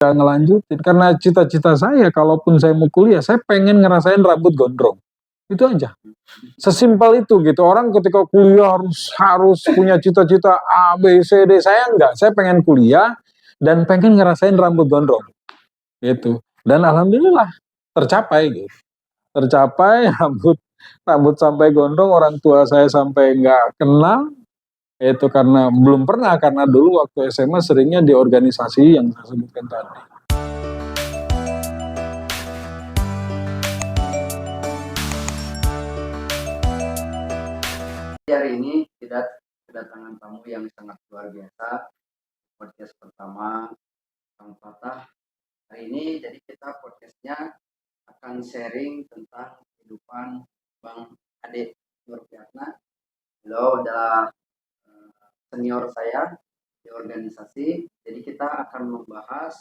nggak ngelanjutin karena cita-cita saya kalaupun saya mau kuliah, saya pengen ngerasain rambut gondrong. Itu aja. Sesimpel itu gitu. Orang ketika kuliah harus punya cita-cita A, B, C, D. Saya enggak. Saya pengen kuliah dan pengen ngerasain rambut gondrong. Gitu. Dan alhamdulillah tercapai gitu. Tercapai rambut rambut sampai gondrong, orang tua saya sampai nggak kenal. Itu karena belum pernah, karena dulu waktu SMA seringnya di organisasi yang saya sebutkan tadi. Hari ini kedatangan tamu yang sangat luar biasa. Podcast pertama Bang Fatah. Hari ini jadi kita podcastnya akan sharing tentang kehidupan Bang Ade Nurfiatna. Beliau adalah senior saya di organisasi. Jadi kita akan membahas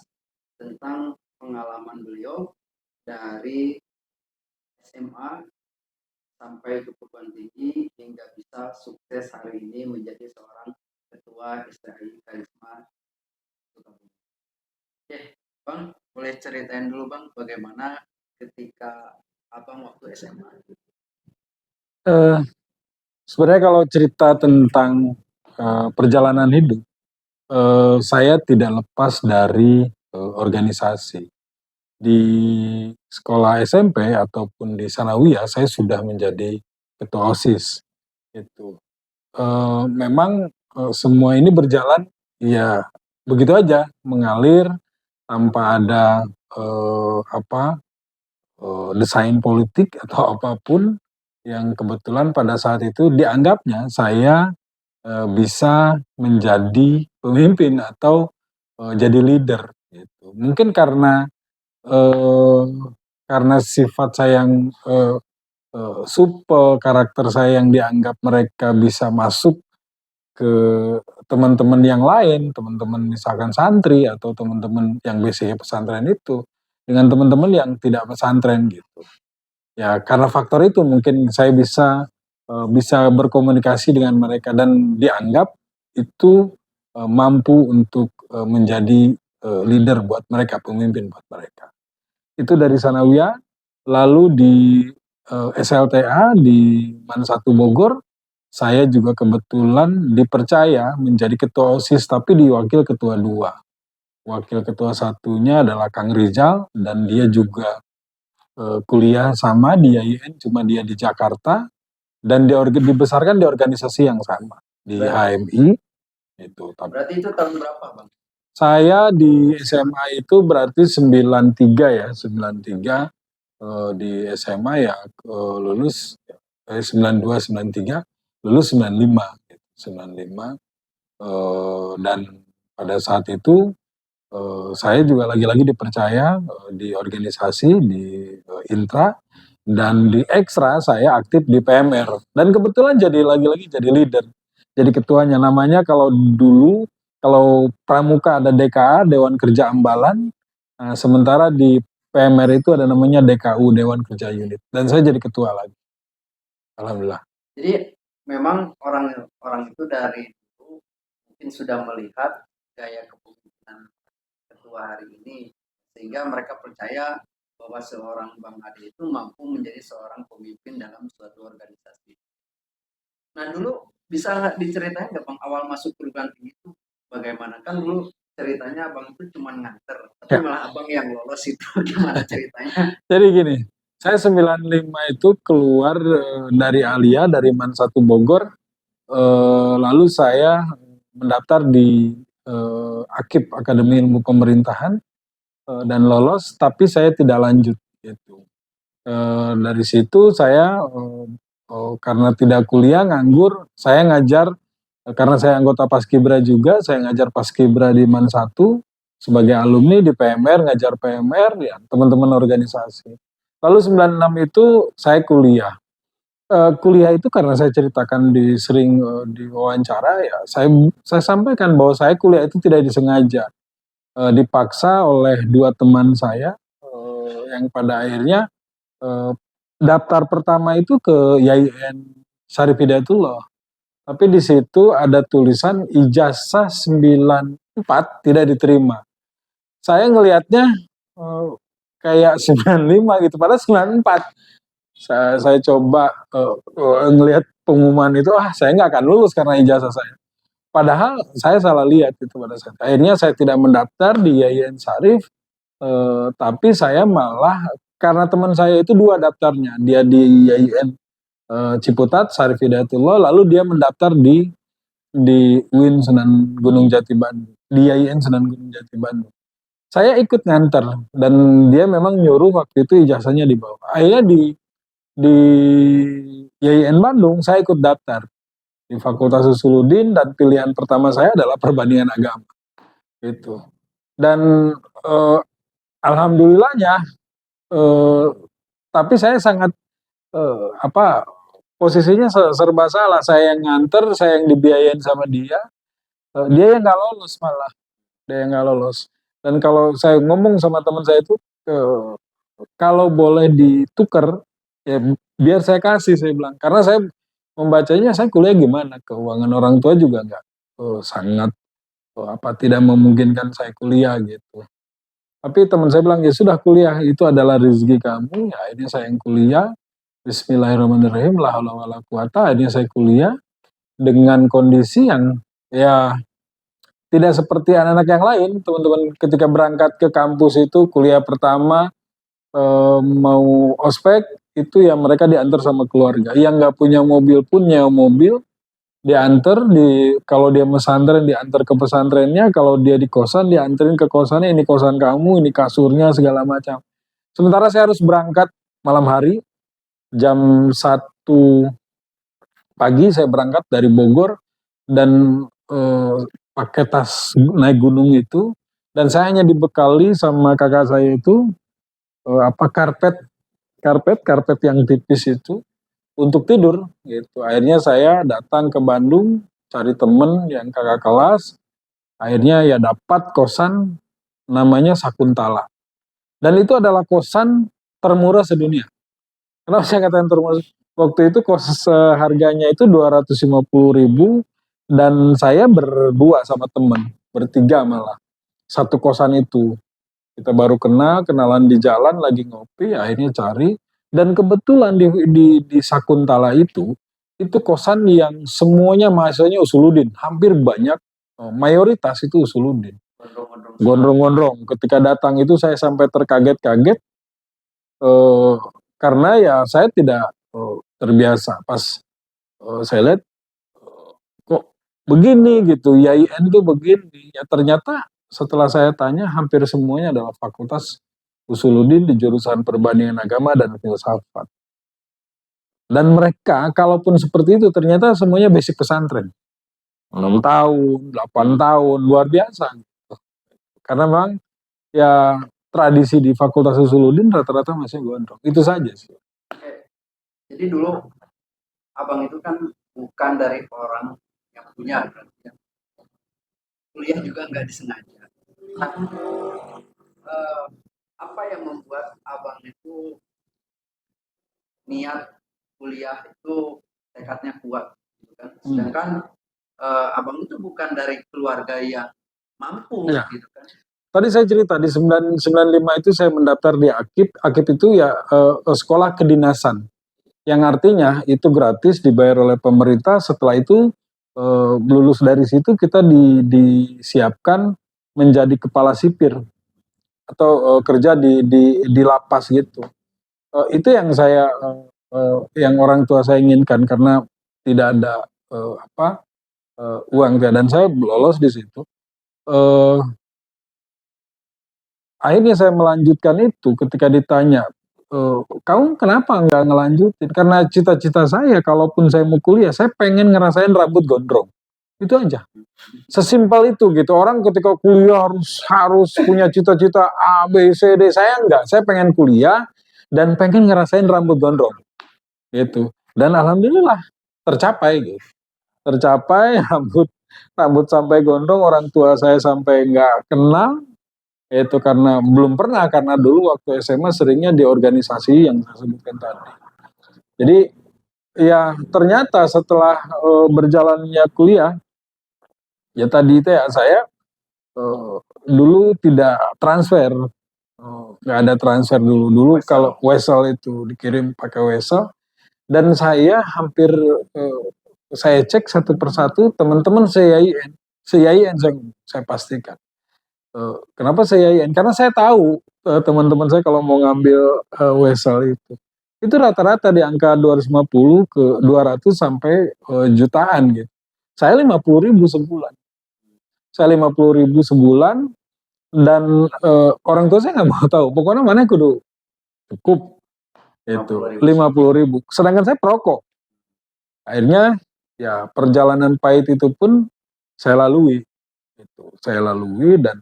tentang pengalaman beliau dari SMA sampai ke perguruan tinggi hingga bisa sukses hari ini menjadi seorang ketua STI Karisma Sukabumi. Oke, Bang, boleh ceritain dulu Bang bagaimana ketika Abang waktu SMA? Sebenarnya kalau cerita tentang perjalanan hidup, saya tidak lepas dari organisasi. Di sekolah SMP ataupun di Sanawiyah saya sudah menjadi ketua OSIS. Itu memang semua ini berjalan ya begitu aja, mengalir tanpa ada desain politik atau apapun yang kebetulan pada saat itu dianggapnya saya bisa menjadi pemimpin atau jadi leader gitu. Mungkin karena sifat saya yang supel, karakter saya yang dianggap mereka bisa masuk ke teman-teman yang lain, teman-teman misalkan santri atau teman-teman yang biasanya pesantren itu dengan teman-teman yang tidak pesantren gitu. Ya karena faktor itu mungkin saya bisa berkomunikasi dengan mereka dan dianggap itu mampu untuk menjadi leader buat mereka, pemimpin buat mereka. Itu dari Sanawiyah, lalu di SLTA di MAN 1 Bogor, saya juga kebetulan dipercaya menjadi ketua OSIS tapi di wakil ketua 2. Wakil ketua satunya adalah Kang Rizal dan dia juga kuliah sama di IAIN, cuma dia di Jakarta dan dibesarkan di organisasi yang sama di HMI itu. Berarti itu tahun berapa Bang? Saya di SMA itu berarti 93 ya, 93 di SMA ya lulus 92, 93, lulus 95 gitu, 95 dan pada saat itu saya juga lagi-lagi dipercaya di organisasi di Intra dan di Ekstra saya aktif di PMR dan kebetulan jadi lagi-lagi jadi leader, jadi ketuanya. Namanya kalau dulu kalau Pramuka ada DKA Dewan Kerja Ambalan, sementara di PMR itu ada namanya DKU Dewan Kerja Unit dan saya jadi ketua lagi. Alhamdulillah. Jadi memang orang itu dari dulu mungkin sudah melihat gaya kepemimpinan ketua hari ini sehingga mereka percaya bahwa seorang Bang Ade itu mampu menjadi seorang pemimpin dalam suatu organisasi. Nah dulu bisa nggak diceritain nggak Bang awal masuk perguruan tinggi itu bagaimana? Kan dulu ceritanya Abang itu cuma nganter, tapi malah Abang yang lolos itu gimana ceritanya? Jadi gini, saya 95 itu keluar dari Alia, dari MAN 1 Bogor, lalu saya mendaftar di AKIP, Akademi Ilmu Pemerintahan, dan lolos, tapi saya tidak lanjut gitu. Dari situ saya karena tidak kuliah, nganggur, saya ngajar, karena saya anggota Paskibra juga, saya ngajar Paskibra di MAN 1 sebagai alumni di PMR, ngajar PMR, ya teman-teman organisasi. Lalu 96 itu saya kuliah. Kuliah itu karena saya ceritakan sering di wawancara, ya saya sampaikan bahwa saya kuliah itu tidak disengaja. Dipaksa oleh 2 teman saya, yang pada akhirnya daftar pertama itu ke YIN Syarif Hidayatullah. Tapi di situ ada tulisan ijazah 94 tidak diterima. saya ngelihatnya kayak 95 gitu, padahal 94. Saya coba ngelihat pengumuman itu, saya nggak akan lulus karena ijazah saya. Padahal saya salah lihat itu pada saat. Akhirnya saya tidak mendaftar di YIN Syarif, tapi saya malah karena teman saya itu 2 daftarnya, dia di YIN Ciputat, Syarif Hidayatullah, lalu dia mendaftar di UIN Sunan Gunung Jati Bandung, di YIN Sunan Gunung Jati Bandung. Saya ikut nganter dan dia memang nyuruh waktu itu ijazahnya dibawa. Akhirnya di YIN Bandung saya ikut daftar di Fakultas Usuluddin dan pilihan pertama saya adalah perbandingan agama. Gitu. Dan alhamdulillahnya tapi saya sangat posisinya serba salah. Saya yang nganter, saya yang dibiayain sama dia. Dia yang nggak lolos malah. Dia yang nggak lolos. Dan kalau saya ngomong sama teman saya itu, kalau boleh ditukar, ya biar saya kasih, saya bilang. Karena saya membacanya, saya kuliah gimana? Keuangan orang tua juga nggak sangat tidak memungkinkan saya kuliah gitu. Tapi teman saya bilang, ya sudah kuliah, itu adalah rezeki kamu. Ya akhirnya saya yang kuliah. Bismillahirrahmanirrahim, la haula wala quwata. Akhirnya saya kuliah dengan kondisi yang ya tidak seperti anak-anak yang lain, teman-teman. Ketika berangkat ke kampus itu kuliah pertama mau ospek itu ya mereka diantar sama keluarga. Yang nggak punya mobil pun nyewa mobil, diantar kalau dia pesantren diantar ke pesantrennya, kalau dia di kosan dianterin ke kosannya, ini kosan kamu, ini kasurnya segala macam. Sementara saya harus berangkat malam hari jam 1 pagi, saya berangkat dari Bogor dan pakai tas naik gunung itu, dan saya hanya dibekali sama kakak saya itu karpet yang tipis itu untuk tidur gitu. Akhirnya saya datang ke Bandung cari temen yang kakak kelas, akhirnya ya dapat kosan namanya Sakuntala, dan itu adalah kosan termurah sedunia. Kenapa saya katakan termurah? Waktu itu harganya itu 250.000 dan saya berdua sama temen, bertiga malah, satu kosan itu. Kita baru kenalan di jalan lagi ngopi, akhirnya cari, dan kebetulan di Sakuntala itu kosan yang semuanya mahasiswanya Usuluddin, hampir banyak, mayoritas itu Usuluddin. Gondrong-gondrong. Ketika datang itu saya sampai terkaget-kaget, karena ya saya tidak terbiasa. Pas saya lihat kok begini gitu, YIN tuh begini. Ya ternyata setelah saya tanya hampir semuanya adalah fakultas Usuluddin di jurusan perbandingan agama dan filsafat. Dan mereka kalaupun seperti itu ternyata semuanya basic pesantren. 6 tahun, 8 tahun, luar biasa. Karena memang ya tradisi di Fakultas Usuluddin rata-rata masih gondrong. Itu saja sih. Jadi dulu abang itu kan bukan dari orang yang punya, kuliah juga nggak disengaja. Nah, apa yang membuat abang itu niat kuliah itu tekadnya kuat, gitu kan? Sedangkan abang itu bukan dari keluarga yang mampu, gitu kan? Tadi saya cerita di 995 itu saya mendaftar di AKIP. AKIP itu ya sekolah kedinasan, yang artinya itu gratis, dibayar oleh pemerintah. Setelah itu lulus dari situ kita disiapkan menjadi kepala sipir atau kerja di lapas gitu. Itu yang saya yang orang tua saya inginkan karena tidak ada uang, dan saya lolos di situ. Akhirnya saya melanjutkan itu. Ketika ditanya, kamu kenapa nggak ngelanjutin? Karena cita-cita saya, kalaupun saya mau kuliah, saya pengen ngerasain rambut gondrong. Itu aja. Sesimpel itu gitu. Orang ketika kuliah harus punya cita-cita A, B, C, D. Saya enggak. Saya pengen kuliah dan pengen ngerasain rambut gondrong. Gitu. Dan alhamdulillah tercapai gitu. Tercapai, rambut sampai gondrong, orang tua saya sampai nggak kenal. Itu karena belum pernah, karena dulu waktu SMA seringnya di organisasi yang saya sebutkan tadi. Jadi ya ternyata setelah berjalannya kuliah, ya tadi itu ya saya dulu tidak transfer, nggak ada transfer dulu. Dulu kalau Wesel itu dikirim pakai Wesel, dan saya hampir saya cek satu persatu teman-teman CIN, saya pastikan. Kenapa CIN? Karena saya tahu teman-teman saya kalau mau ngambil Wesel itu rata-rata di angka 250 ke 200 sampai jutaan gitu. Saya 50.000 sebulan. Saya 50.000 sebulan, dan orang tua saya nggak mau tahu. Pokoknya mana kudu cukup itu 50.000. Sedangkan saya perokok. Akhirnya ya perjalanan pahit itu pun saya lalui. Saya lalui, dan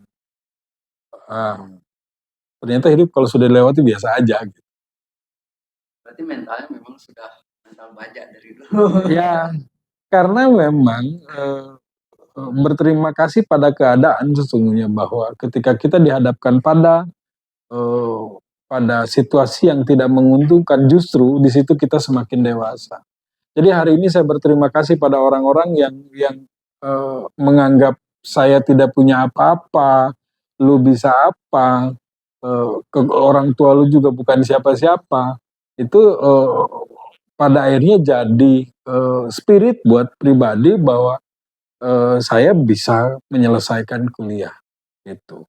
ternyata hidup kalau sudah dilewati biasa aja. Gitu. Berarti mentalnya memang sudah mental baja dari dulu. Ya, karena memang berterima kasih pada keadaan sesungguhnya, bahwa ketika kita dihadapkan pada situasi yang tidak menguntungkan, justru di situ kita semakin dewasa. Jadi hari ini saya berterima kasih pada orang-orang yang menganggap saya tidak punya apa-apa, lu bisa apa, ke orang tua lu juga bukan siapa-siapa. Itu pada akhirnya jadi spirit buat pribadi bahwa saya bisa menyelesaikan kuliah gitu.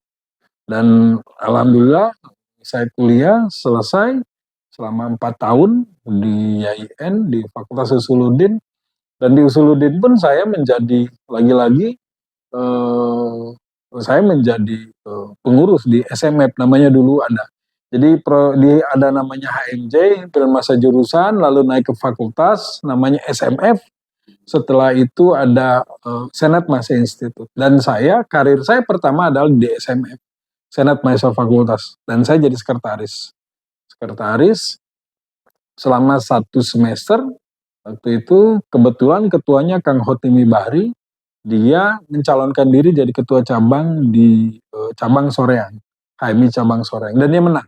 Dan alhamdulillah saya kuliah selesai selama 4 tahun di YIN, di Fakultas Usuluddin. Dan di Usuluddin pun saya menjadi lagi-lagi saya menjadi pengurus di SMF, namanya dulu ada. Jadi ada namanya HMJ, pilihan masa jurusan, lalu naik ke fakultas, namanya SMF. Setelah itu ada Senat Mahasiswa Institut. Dan karir saya pertama adalah di SMF, Senat Mahasiswa Fakultas. Dan saya jadi sekretaris. Sekretaris selama 1 semester. Waktu itu kebetulan ketuanya Kang Hotimi Bahri, dia mencalonkan diri jadi ketua cabang di cabang Soreang, HMI cabang Soreang, dan dia menang.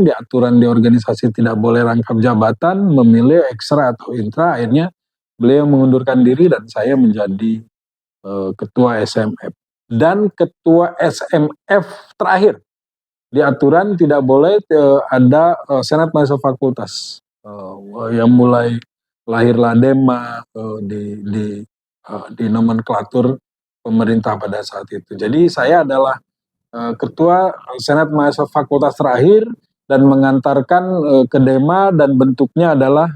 Di aturan di organisasi tidak boleh rangkap jabatan, memilih ekstra atau intra. Akhirnya beliau mengundurkan diri dan saya menjadi ketua SMF. Dan ketua SMF terakhir, di aturan tidak boleh ada Senat Mahasiswa Fakultas yang mulai lahir Ladema di nomenklatur pemerintah pada saat itu. Jadi saya adalah ketua Senat Mahasiswa Fakultas terakhir, dan mengantarkan ke Dema, dan bentuknya adalah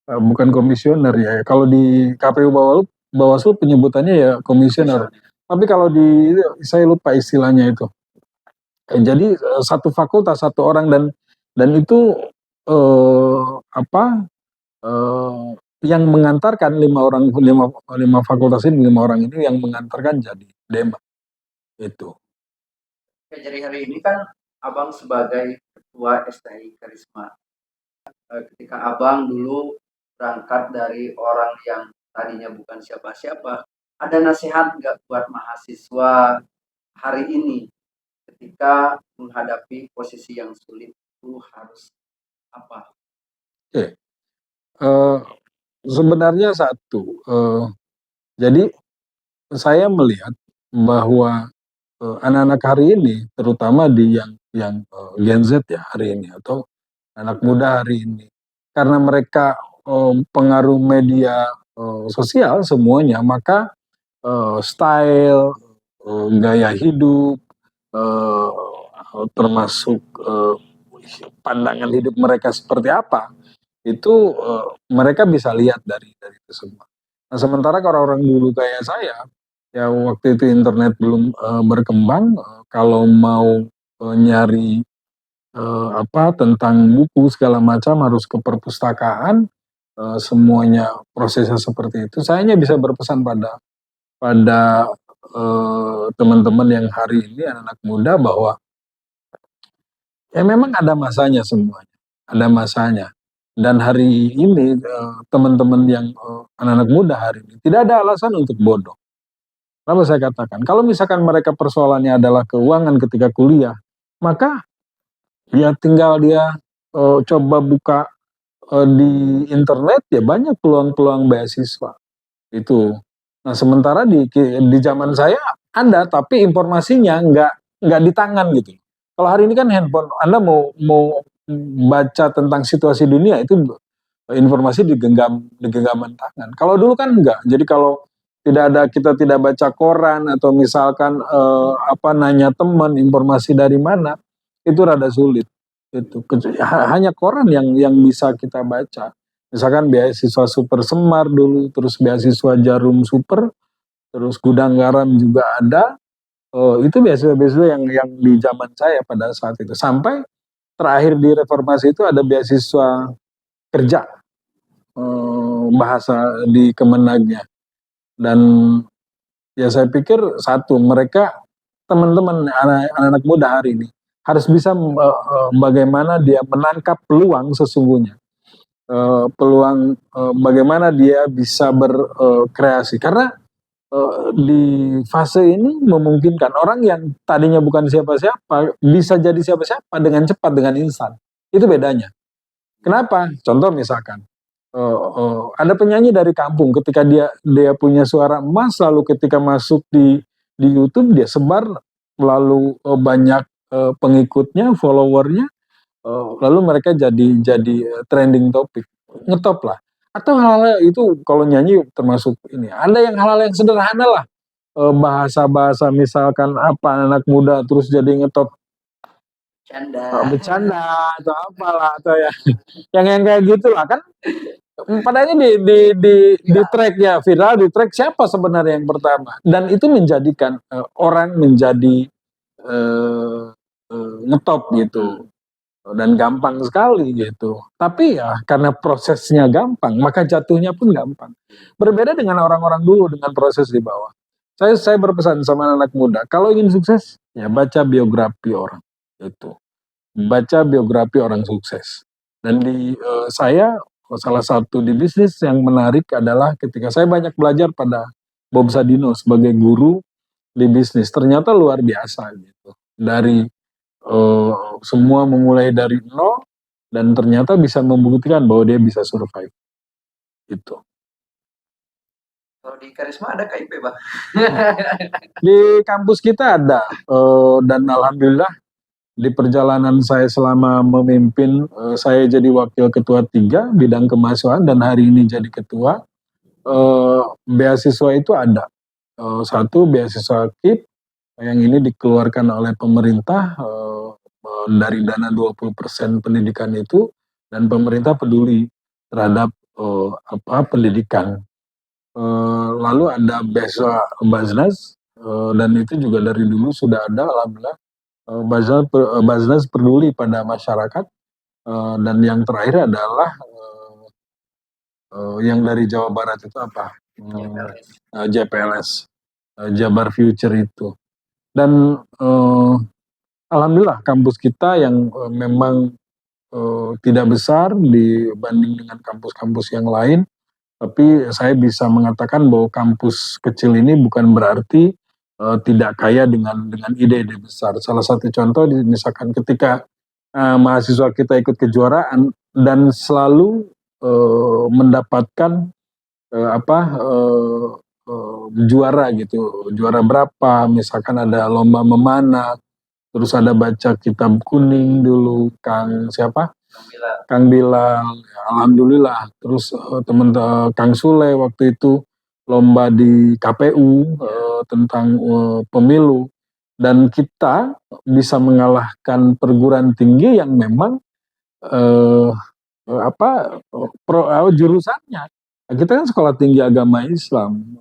bukan komisioner ya. Kalau di KPU Bawaslu penyebutannya ya komisioner. Tapi kalau saya lupa istilahnya itu. Jadi satu fakultas, satu orang, dan itu yang mengantarkan 5 fakultas ini, 5 orang ini yang mengantarkan jadi Dema itu. Jadi hari ini kan Abang sebagai ketua STI Karisma. Ketika Abang dulu berangkat dari orang yang tadinya bukan siapa-siapa, ada nasihat nggak buat mahasiswa hari ini ketika menghadapi posisi yang sulit itu harus apa? Oke. Sebenarnya satu, jadi saya melihat bahwa anak-anak hari ini, terutama di yang Gen Z ya hari ini, atau anak muda hari ini, karena mereka pengaruh media sosial semuanya, maka style, gaya hidup, termasuk pandangan hidup mereka seperti apa, itu mereka bisa lihat dari itu semua. Nah, sementara kalau orang dulu kayak saya, ya waktu itu internet belum berkembang, kalau mau nyari tentang buku segala macam harus ke perpustakaan, semuanya prosesnya seperti itu. Saya hanya bisa berpesan pada teman-teman yang hari ini, anak-anak muda, bahwa ya memang ada masanya semuanya, ada masanya. Dan hari ini teman-teman yang anak-anak muda hari ini tidak ada alasan untuk bodoh. Kenapa saya katakan? Kalau misalkan mereka persoalannya adalah keuangan ketika kuliah, maka ya tinggal dia coba buka di internet, ya banyak peluang-peluang beasiswa itu. Nah, sementara di zaman saya ada, tapi informasinya nggak di tangan gitu. Kalau hari ini kan handphone, Anda mau baca tentang situasi dunia itu informasi di genggaman tangan. Kalau dulu kan enggak. Jadi kalau kita tidak baca koran atau misalkan nanya teman informasi dari mana, itu rada sulit. Itu hanya koran yang bisa kita baca. Misalkan beasiswa Super Semar dulu, terus beasiswa Jarum Super, terus Gudang Garam juga ada. Itu beasiswa-beasiswa yang di zaman saya pada saat itu. Sampai terakhir di reformasi itu ada beasiswa kerja, bahasa di Kemenagnya. Dan ya saya pikir satu, mereka teman-teman anak-anak muda hari ini harus bisa bagaimana dia menangkap peluang sesungguhnya. Peluang bagaimana dia bisa berkreasi. Karena di fase ini memungkinkan orang yang tadinya bukan siapa-siapa bisa jadi siapa-siapa dengan cepat, dengan instan. Itu bedanya. Kenapa? Contoh misalkan ada penyanyi dari kampung, ketika dia punya suara emas, lalu ketika masuk di YouTube dia sebar, lalu banyak pengikutnya, followernya, lalu mereka jadi trending topik, ngetop lah. Atau hal-hal itu kalau nyanyi termasuk ini. Ada yang hal-hal yang sederhana lah, bahasa-bahasa misalkan apa anak muda terus jadi ngetop bercanda atau apalah, atau yang kayak gitulah kan. Padahal di track ya viral, di track siapa sebenarnya yang pertama, dan itu menjadikan orang menjadi ngetop gitu, dan gampang sekali gitu. Tapi ya karena prosesnya gampang, maka jatuhnya pun gampang. Berbeda dengan orang-orang dulu dengan proses di bawah. Saya berpesan sama anak muda, kalau ingin sukses ya baca biografi orang itu, baca biografi orang sukses. Dan di saya salah satu di bisnis yang menarik adalah ketika saya banyak belajar pada Bob Sadino sebagai guru di bisnis. Ternyata luar biasa gitu. Dari semua memulai dari nol dan ternyata bisa membuktikan bahwa dia bisa survive. Gitu. Kalau di Karisma ada KIP, Bang? Di kampus kita ada, dan alhamdulillah di perjalanan saya selama memimpin, saya jadi wakil ketua 3 bidang kemahasiswaan dan hari ini jadi ketua. Beasiswa itu ada. Satu beasiswa KIP yang ini dikeluarkan oleh pemerintah dari dana 20% pendidikan itu, dan pemerintah peduli terhadap pendidikan. Lalu ada beasiswa Baznas, dan itu juga dari dulu sudah ada, alhamdulillah. Baznas peduli pada masyarakat, dan yang terakhir adalah yang dari Jawa Barat itu apa? JPLS, Jabar Future itu. Dan alhamdulillah kampus kita yang memang tidak besar dibanding dengan kampus-kampus yang lain, tapi saya bisa mengatakan bahwa kampus kecil ini bukan berarti tidak kaya dengan ide-ide besar. Salah satu contoh misalkan ketika mahasiswa kita ikut kejuaraan dan selalu mendapatkan juara gitu, juara berapa, misalkan ada lomba memanah, terus ada baca kitab kuning dulu, Kang Bilal, alhamdulillah. Terus Kang Sule waktu itu lomba di KPU tentang pemilu, dan kita bisa mengalahkan perguruan tinggi yang memang jurusannya. Kita kan sekolah tinggi agama Islam,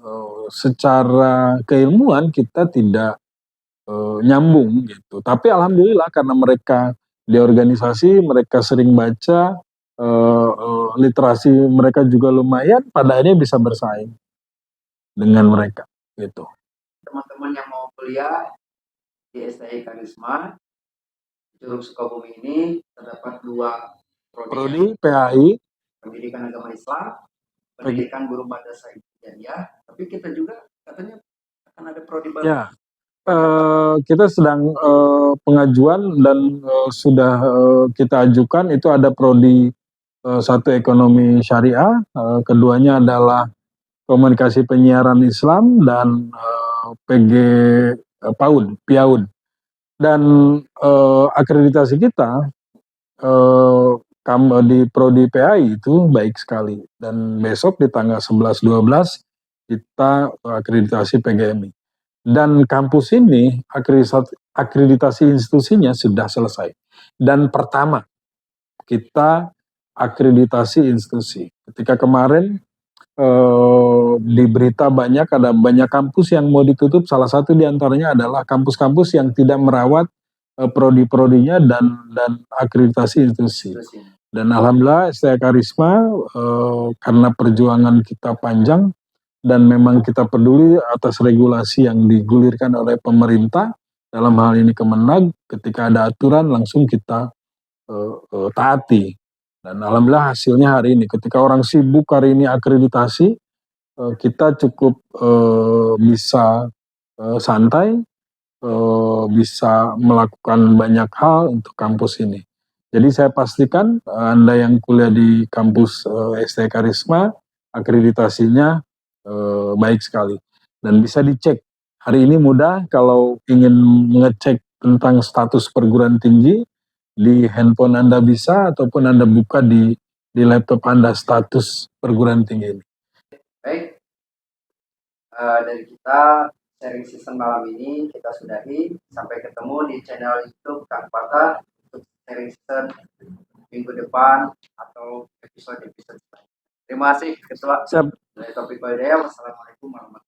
secara keilmuan kita tidak nyambung gitu. Tapi alhamdulillah karena mereka di organisasi, mereka sering baca, literasi mereka juga lumayan, pada akhirnya bisa bersaing dengan mereka gitu. Teman-teman yang mau kuliah di STI Karisma Curug Sukabumi ini terdapat 2 prodi PAI, pendidikan agama Islam, pendidikan guru madrasah ibtidaiyah, tapi kita juga katanya akan ada prodi baru. Ya, kita sedang pengajuan dan sudah kita ajukan. Itu ada prodi 1 ekonomi syariah, keduanya adalah Komunikasi Penyiaran Islam dan PG PIAUD. Dan akreditasi kita di Prodi PAI itu baik sekali. Dan besok di tanggal 11-12 kita akreditasi PGMI. Dan kampus ini akreditasi institusinya sudah selesai. Dan pertama kita akreditasi institusi. Ketika kemarin di berita ada banyak kampus yang mau ditutup, salah satu diantaranya adalah kampus-kampus yang tidak merawat prodi-prodinya dan akreditasi institusi. Dan alhamdulillah STK Risma karena perjuangan kita panjang dan memang kita peduli atas regulasi yang digulirkan oleh pemerintah, dalam hal ini Kemenag, ketika ada aturan langsung kita taati. Dan alhamdulillah hasilnya hari ini, ketika orang sibuk hari ini akreditasi, kita cukup bisa santai, bisa melakukan banyak hal untuk kampus ini. Jadi saya pastikan Anda yang kuliah di kampus STK Risma, akreditasinya baik sekali. Dan bisa dicek, hari ini mudah kalau ingin mengecek tentang status perguruan tinggi, di handphone Anda bisa, ataupun Anda buka di laptop Anda status perguruan tinggi ini. Baik, dari kita sharing season malam ini kita sudahi. Sampai ketemu di channel YouTube Kang Patah untuk sharing season minggu depan atau episode-episode selanjutnya. Terima kasih Ketua. Siap. Dari Topik Hidayah. Wassalamualaikum warahmatullahi wabarakatuh.